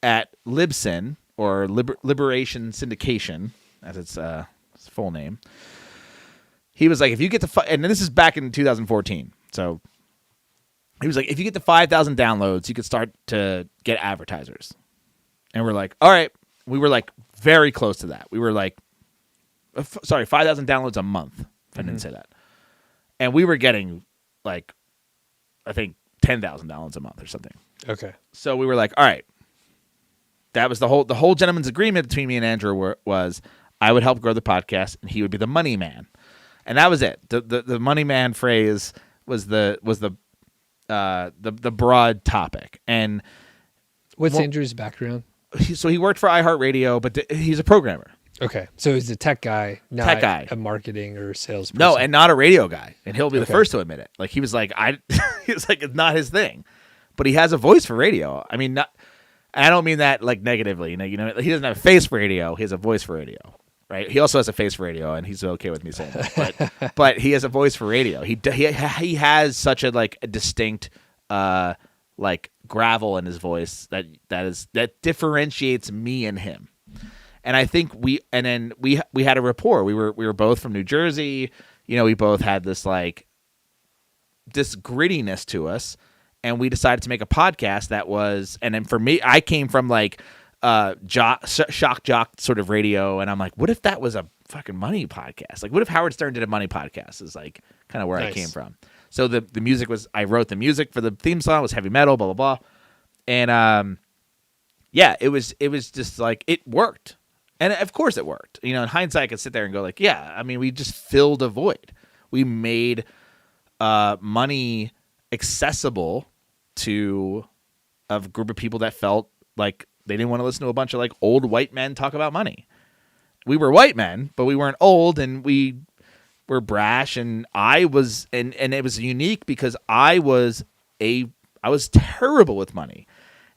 at Libsyn, or Liberation Syndication, as its full name. He was like, if you get to and this is back in 2014. So he was like, if you get to 5,000 downloads, you could start to get advertisers. And we're like, all right. We were like very close to that. We were like, 5,000 downloads a month. If I didn't say that. And we were getting like, I think 10,000 downloads a month or something. Okay. So we were like, all right. That was the whole gentleman's agreement between me and Andrew was I would help grow the podcast and he would be the money man. And that was it. The money man phrase was the broad topic. And what's Andrew's background? So he worked for iHeartRadio, but he's a programmer. Okay, so he's a tech guy, not a marketing or sales person. No, and not a radio guy. And he'll be the first to admit it. Like he was like, it's not his thing, but he has a voice for radio. I mean, I don't mean that like negatively. He doesn't have a face for radio. He has a voice for radio. Right. He also has a face for radio, and he's okay with me saying that. But he has a voice for radio. He has such a distinct like gravel in his voice that differentiates me and him. And I think we had a rapport. We were both from New Jersey. We both had this grittiness to us, and we decided to make a podcast that was. And then for me, I came from shock jock sort of radio, and I'm like, what if that was a fucking money podcast? Like, what if Howard Stern did a money podcast? Is like kind of where I came from. So the music was, I wrote the music for the theme song, was heavy metal, blah blah blah, and it was just like, it worked. And of course it worked. In hindsight, I could sit there and go like, yeah, I mean, we just filled a void. We made money accessible to a group of people that felt like they didn't want to listen to a bunch of like old white men talk about money. We were white men, but we weren't old, and we were brash. And I was, and it was unique because I was terrible with money,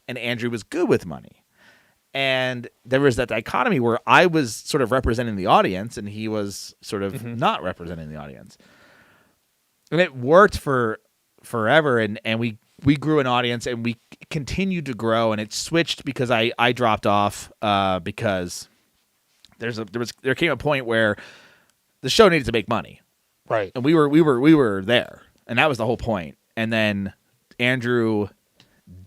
and Andrew was good with money. And there was that dichotomy where I was sort of representing the audience and he was sort of not representing the audience. And it worked for forever. And we grew an audience and we continued to grow, and it switched because I dropped off because there came a point where the show needed to make money. Right. And we were there. And that was the whole point. And then Andrew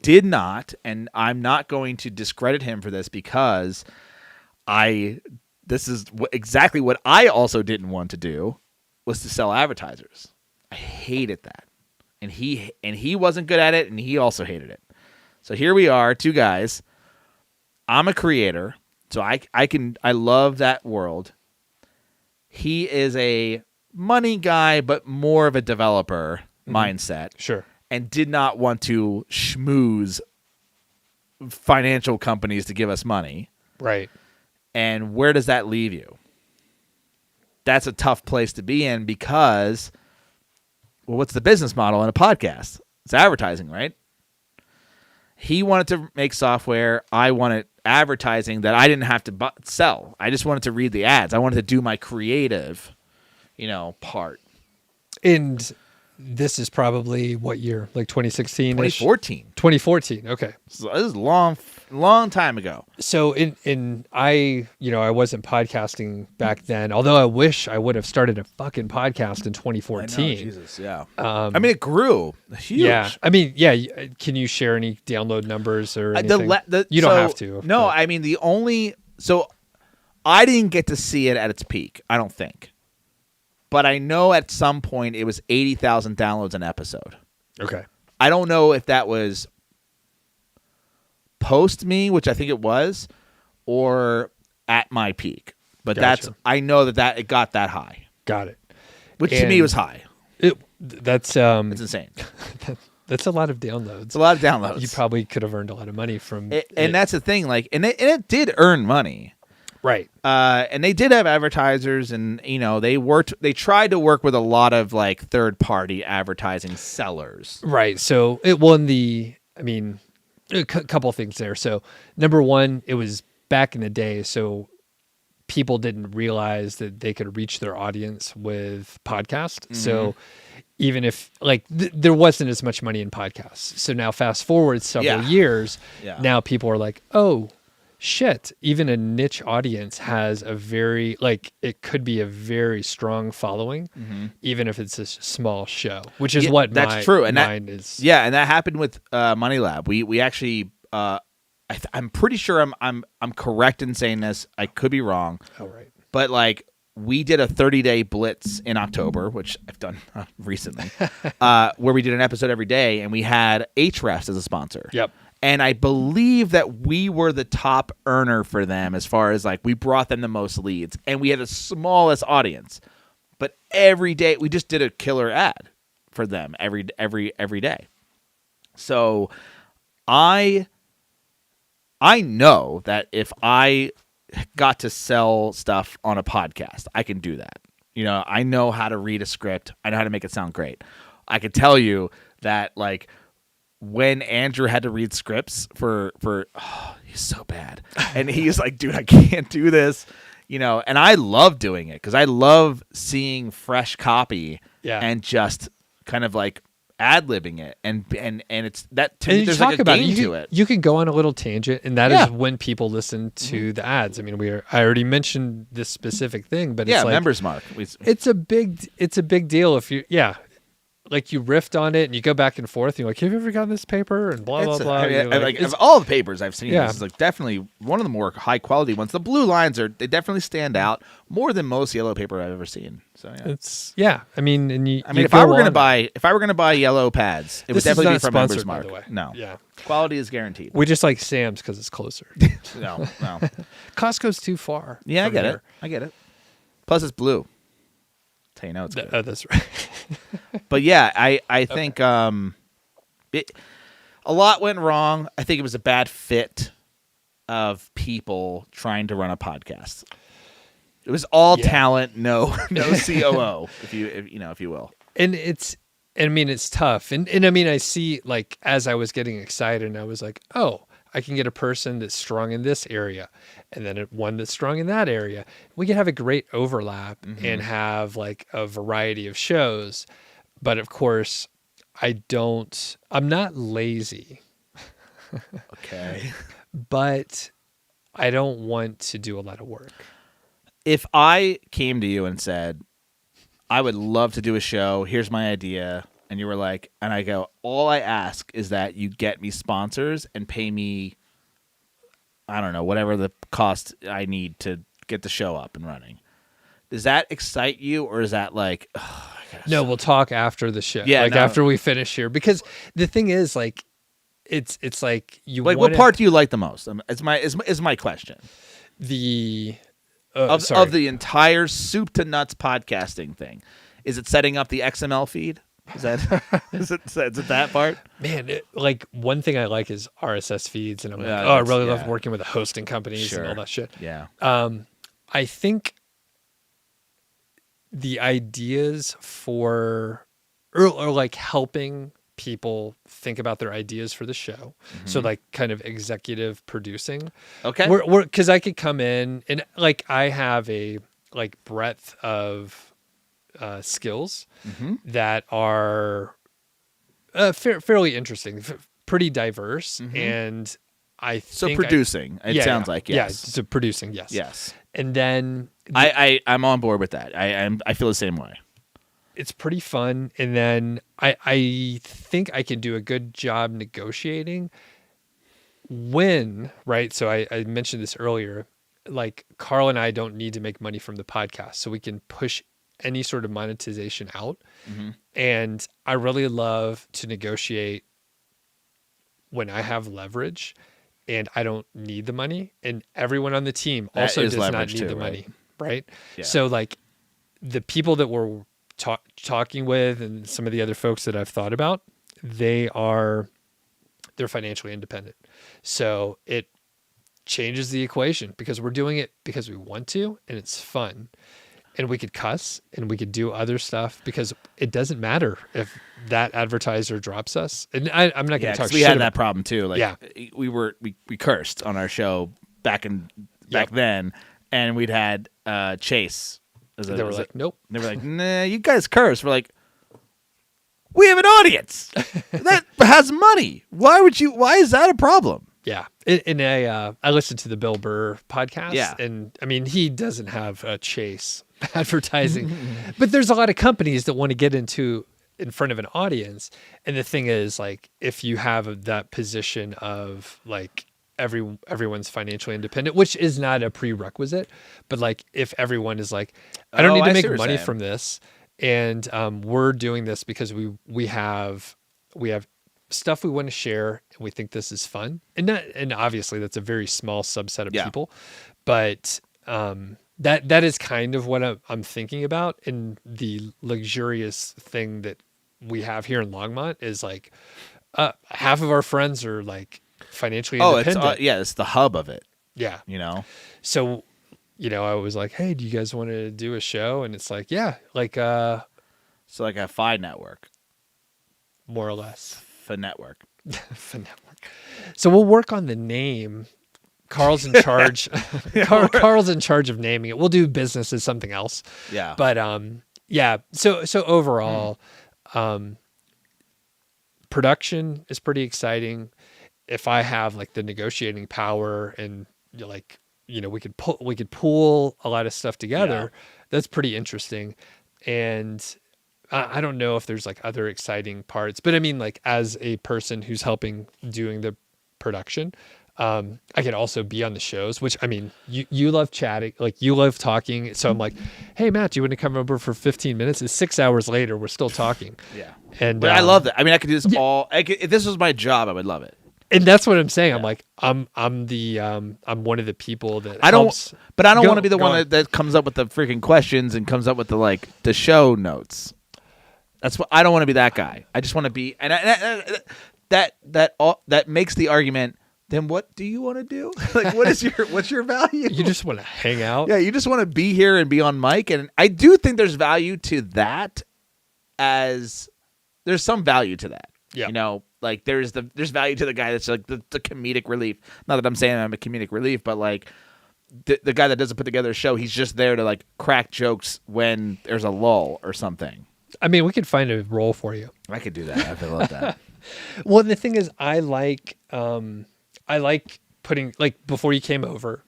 did not, and I'm not going to discredit him for this because this is exactly what I also didn't want to do, was to sell advertisers. I hated that. And he wasn't good at it, and he also hated it. So here we are, two guys. I'm a creator, so I love that world. He is a money guy, but more of a developer mindset. Sure. And did not want to schmooze financial companies to give us money. Right. And where does that leave you? That's a tough place to be in because, well, what's the business model in a podcast? It's advertising, right? He wanted to make software. I wanted advertising that I didn't have to sell. I just wanted to read the ads. I wanted to do my creative, part. And this is probably what year? Like 2016? 2014. 2014. Okay. So this is a long time ago. So I wasn't podcasting back then, although I wish I would have started a fucking podcast in 2014. I know, Jesus, yeah. I mean, it grew huge. Yeah. I mean, yeah. Can you share any download numbers or anything? You don't have to. No, but. I mean, so I didn't get to see it at its peak, I don't think. But I know at some point it was 80,000 downloads an episode. Okay. I don't know if that was post me, which I think it was, or at my peak. But Gotcha. I know that it got that high. Got it. Which to me was high. That's it's insane. That's a lot of downloads. It's a lot of downloads. You probably could have earned a lot of money from it. And that's the thing. Like, and it did earn money. Right. And they did have advertisers, and they tried to work with a lot of like third-party advertising sellers. Right. So it won a couple of things there. So number one, it was back in the day, so people didn't realize that they could reach their audience with podcasts. Mm-hmm. So even if there wasn't as much money in podcasts. So now fast forward several years, now people are like, oh, shit, even a niche audience has a very, it could be a very strong following, even if it's a small show, which is what that's true. And mine is. Yeah, and that happened with Money Lab. We actually, I'm pretty sure I'm correct in saying this. I could be wrong. Oh, right. But we did a 30-day blitz in October, which I've done recently, where we did an episode every day, and we had Hrefs as a sponsor. Yep. And I believe that we were the top earner for them as far as we brought them the most leads, and we had the smallest audience. But every day we just did a killer ad for them every day. So I know that if I got to sell stuff on a podcast, I can do that. I know how to read a script. I know how to make it sound great. I could tell you that when Andrew had to read scripts for he's so bad. And he's like, dude, I can't do this. And I love doing it because I love seeing fresh copy and just kind of ad-libbing it. And it's that to me, there's a game to it. You can go on a little tangent, and that is when people listen to the ads. I mean, I already mentioned this specific thing, but it's members mark. It's a big deal if you like you riffed on it and you go back and forth. And you're like, have you ever gotten this paper? And blah, blah, blah. Of all the papers I've seen, Yeah. this is like definitely one of the more high quality ones. The blue lines they definitely stand out more than most yellow paper I've ever seen. So yeah. I mean, and you. If I were gonna buy yellow pads, it would This is definitely not be from sponsored, Members by Mark. the way. No, Yeah. quality is guaranteed. We just like Sam's because it's closer. No. Costco's too far. Yeah, I from get here. it. I get it. Plus, it's blue. Tell you, no, it's good. That's right. But yeah, I think a lot went wrong. I think it was a bad fit of people trying to run a podcast. It was all talent, no COO, if you will. And it's tough. And I mean, I see, like, as I was getting excited and I was like, oh, I can get a person that's strong in this area and then one that's strong in that area. We can have a great overlap and have like a variety of shows. But of course, I'm not lazy. Okay. But I don't want to do a lot of work. If I came to you and said, I would love to do a show, here's my idea, and you were like, and I go, all I ask is that you get me sponsors and pay me, I don't know, whatever the cost I need to get the show up and running. Does that excite you, or is that like, no, we'll talk after the show. Yeah, after we finish here. Because the thing is, like, it's like you like, what part do you like the most? Is my question. Of the entire soup to nuts podcasting thing, is it setting up the XML feed? Is it that part? Man, like one thing I like is RSS feeds, and I'm like, I really love working with the hosting companies and all that shit. Yeah. I think the ideas for or like helping people think about their ideas for the show. So like kind of executive producing. Okay. Because I could come in and like I have a like breadth of skills that are fairly interesting, pretty diverse, and I think producing. It sounds like yes. Yeah, so producing, yes. And then I'm on board with that. I feel the same way. It's pretty fun, and then I think I can do a good job negotiating when, right? So I mentioned this earlier. Like Carl and I don't need to make money from the podcast, so we can push any sort of monetization out. And I really love to negotiate when I have leverage and I don't need the money, and everyone on the team also does not need the money, right? Yeah. So like the people that we're talking with and some of the other folks that I've thought about, they're financially independent. So it changes the equation because we're doing it because we want to, and it's fun. And we could cuss and we could do other stuff because it doesn't matter if that advertiser drops us. And I'm not going to talk shit. We had that problem too. Like yeah. we cursed on our show back then, and we'd had Chase. They were like, nope. They were like, nah, you guys curse. We're like, we have an audience that has money. Why is that a problem? Yeah. And I listened to the Bill Burr podcast. Yeah. And I mean, he doesn't have a Chase advertising, but there's a lot of companies that want to get in front of an audience. And the thing is, like, if you have that position of like everyone's financially independent, which is not a prerequisite, but like if everyone is like, I don't need to make money from this, and we're doing this because we have stuff we want to share and we think this is fun, and obviously that's a very small subset of people, but that is kind of what I'm thinking about. And the luxurious thing that we have here in Longmont is like half of our friends are like financially independent. It's the hub of it. Yeah. So, I was like, hey, do you guys want to do a show? And it's like, yeah, like, so like a FI network, more or less. FI network. FI network. So we'll work on the name. Carl's in charge. Carl's in charge of naming it. We'll do business as something else. Yeah. But, yeah. So overall, production is pretty exciting. If I have like the negotiating power and we could pull a lot of stuff together. Yeah. That's pretty interesting. And I don't know if there's like other exciting parts, but I mean, like as a person who's helping doing the production, I could also be on the shows, which I mean, you love chatting, like you love talking. So I'm like, hey Matt, do you want to come over for 15 minutes? It's 6 hours later, we're still talking. Yeah. And But I love that. I mean, I could do this yeah. all. If this was my job, I would love it. And that's what I'm saying. Yeah. I'm like, I'm one of the people that I don't, helps. but I don't Go- want to be the go one on. that comes up with the freaking questions and comes up with the show notes. That's what I don't want to be that guy. I just want to be, and that makes the argument. Then what do you want to do? Like, what's your value? You just want to hang out. Yeah, you just want to be here and be on mic, and I do think there's value to that. As there's some value to that. Yeah. You know, like there's value to the guy that's like the comedic relief. Not that I'm saying I'm a comedic relief, but like the guy that doesn't put together a show, he's just there to like crack jokes when there's a lull or something. I mean, we could find a role for you. I could do that. I feel love that. Well, the thing is, I like putting, like, before you came over,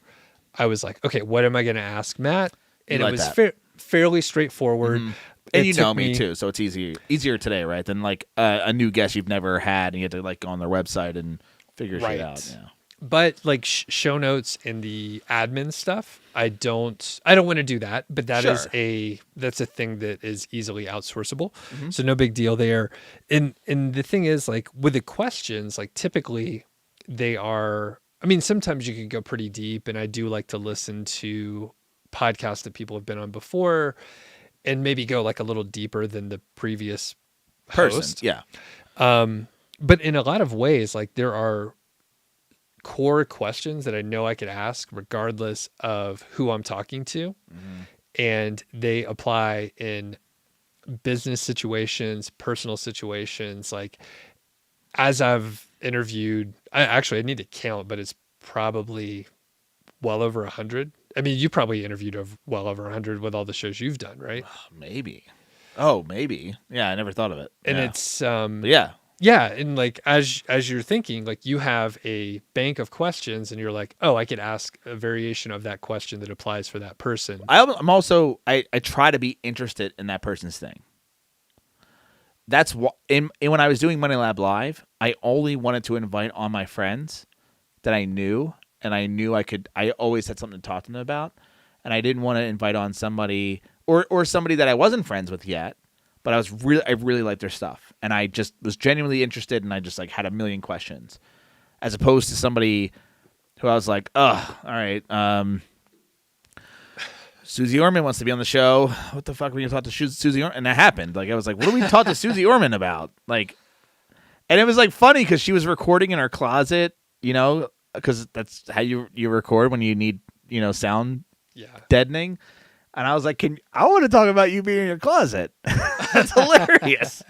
I was like, okay, what am I going to ask Matt? And You it like was that. fairly straightforward. And It you know took me too, so it's easier today, right? Than like a new guest you've never had, and you have to like go on their website and figure Right. shit out. Yeah. But like show notes and the admin stuff, I don't want to do that. But that is Sure. that's a thing that is easily outsourceable. Mm-hmm. So no big deal there. And the thing is, like with the questions, like typically they are. I mean, sometimes you can go pretty deep, and I do like to listen to podcasts that people have been on before, and maybe go like a little deeper than the previous host. Yeah. But in a lot of ways, like there are core questions that I know I could ask regardless of who I'm talking to. And they apply in business situations, personal situations. Like as I've interviewed, I need to count, but it's probably well over 100. I mean, you probably interviewed well over 100 with all the shows you've done, right? Maybe. Oh, maybe. Yeah, I never thought of it. And Yeah. it's But yeah. yeah, and like as you're thinking, like you have a bank of questions, and you're like, oh, I could ask a variation of that question that applies for that person. I'm also I try to be interested in that person's thing. That's what when I was doing Money Lab Live, I only wanted to invite on my friends that I knew, and I knew I always had something to talk to them about, and I didn't want to invite on somebody or somebody that I wasn't friends with yet, but I really liked their stuff, and I just was genuinely interested, and I just like had a million questions, as opposed to somebody who I was like, oh, all right, Susie Orman wants to be on the show. What the fuck are we gonna talk to Susie Orman? And that happened. Like I was like, what do we talk to Susie Orman about? Like, and it was like funny because she was recording in her closet, you know, because that's how you record when you need, you know, sound Yeah. deadening. And I was like, I want to talk about you being in your closet. That's hilarious.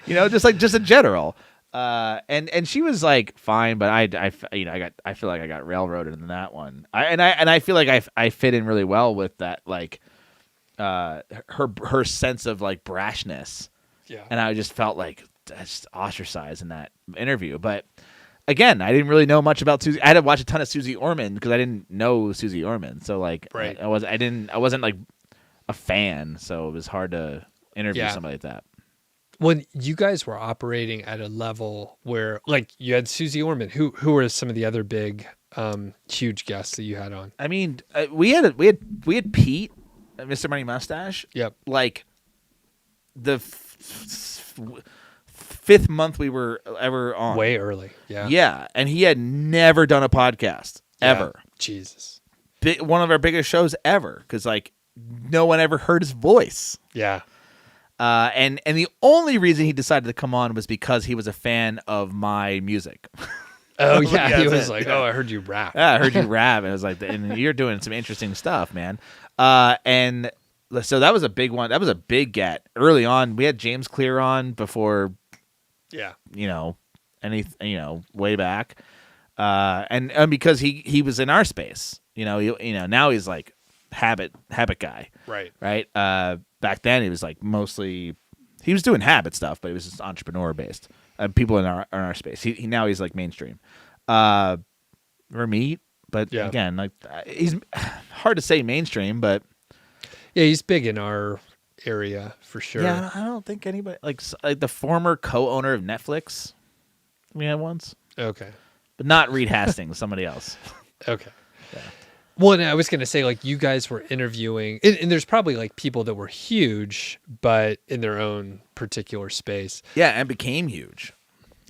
You know, just in general. And she was like fine, but I feel like I got railroaded in that one. I feel like I fit in really well with that, like her sense of like brashness. Yeah. And I just felt like just ostracized in that interview. But again, I didn't really know much about Susie. I had to watch a ton of Susie Orman because I didn't know Susie Orman. So like, Right. I wasn't like a fan. So it was hard to interview Yeah. somebody like that. When you guys were operating at a level where, like, you had Susie Orman, who were some of the other big, huge guests that you had on? I mean, we had Pete, Mr. Money Mustache. Yep. Like the fifth month we were ever on. Way early. Yeah. Yeah, and he had never done a podcast ever. Yeah. Jesus. One of our biggest shows ever, because like no one ever heard his voice. Yeah. And the only reason he decided to come on was because he was a fan of my music. Oh yeah. Yeah, He that's was it. like, Yeah. oh, I heard you rap. Yeah, I heard you rap, and I was like, and you're doing some interesting stuff, man. And so that was a big one. That was a big get early on. We had James Clear on before, Yeah. way back, and because he was in our space, now he's like habit guy, Right. Back then he was like mostly he was doing habit stuff, but it was just entrepreneur based. People in our space. Now he's like mainstream. Vermeet, but Yeah. again, like he's hard to say mainstream, but Yeah. He's big in our area for sure. Yeah, I don't think anybody like the former co-owner of Netflix. We had once, Okay. but not Reed Hastings, somebody else. Okay. Well, and I was going to say, like, you guys were interviewing, and there's probably like people that were huge, but in their own particular space. Yeah, and became huge.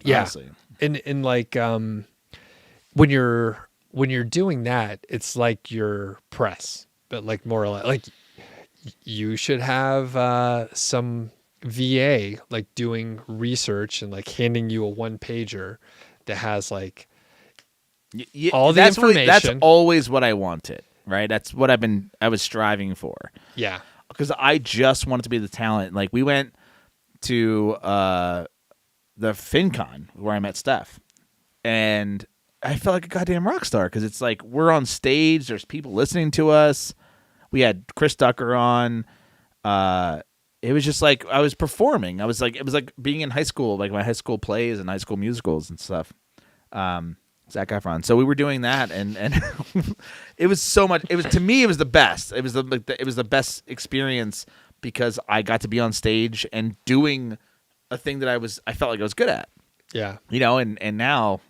Yeah. Honestly. And like, when you're doing that, it's like your press, but like more or less, like you should have some VA like doing research and like handing you a one pager that has like all the information. That's always what I wanted, right? That's what I was striving for. Yeah. Because I just wanted to be the talent. Like we went to the FinCon where I met Steph, and I felt like a goddamn rock star because it's like we're on stage, there's people listening to us. We had Chris Ducker on. It was just like I was performing. It was like being in high school, like my high school plays and high school musicals and stuff. Zac Efron. So we were doing that, and it was so much. It was, to me, it was the best. It was the best experience because I got to be on stage and doing a thing that I felt like I was good at. Yeah. You know, and now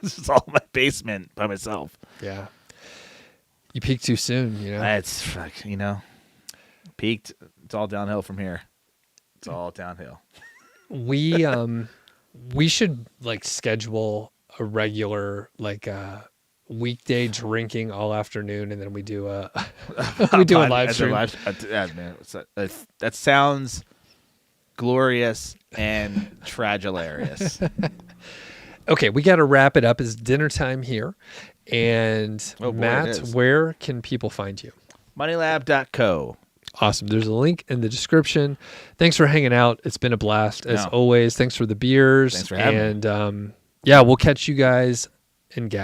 this is all in my basement by myself. Yeah. You peaked too soon, you know. It's peaked. It's all downhill from here. It's all downhill. We should like schedule a regular like weekday drinking all afternoon, and then we do a live stream. Man, that sounds glorious and tragilarious. Okay, we got to wrap it up. It's dinner time here. And Oh, boy, Matt, where can people find you? Moneylab.co. Awesome. There's a link in the description. Thanks for hanging out. It's been a blast as always. Thanks for the beers. Thanks for having me. And yeah, we'll catch you guys and gals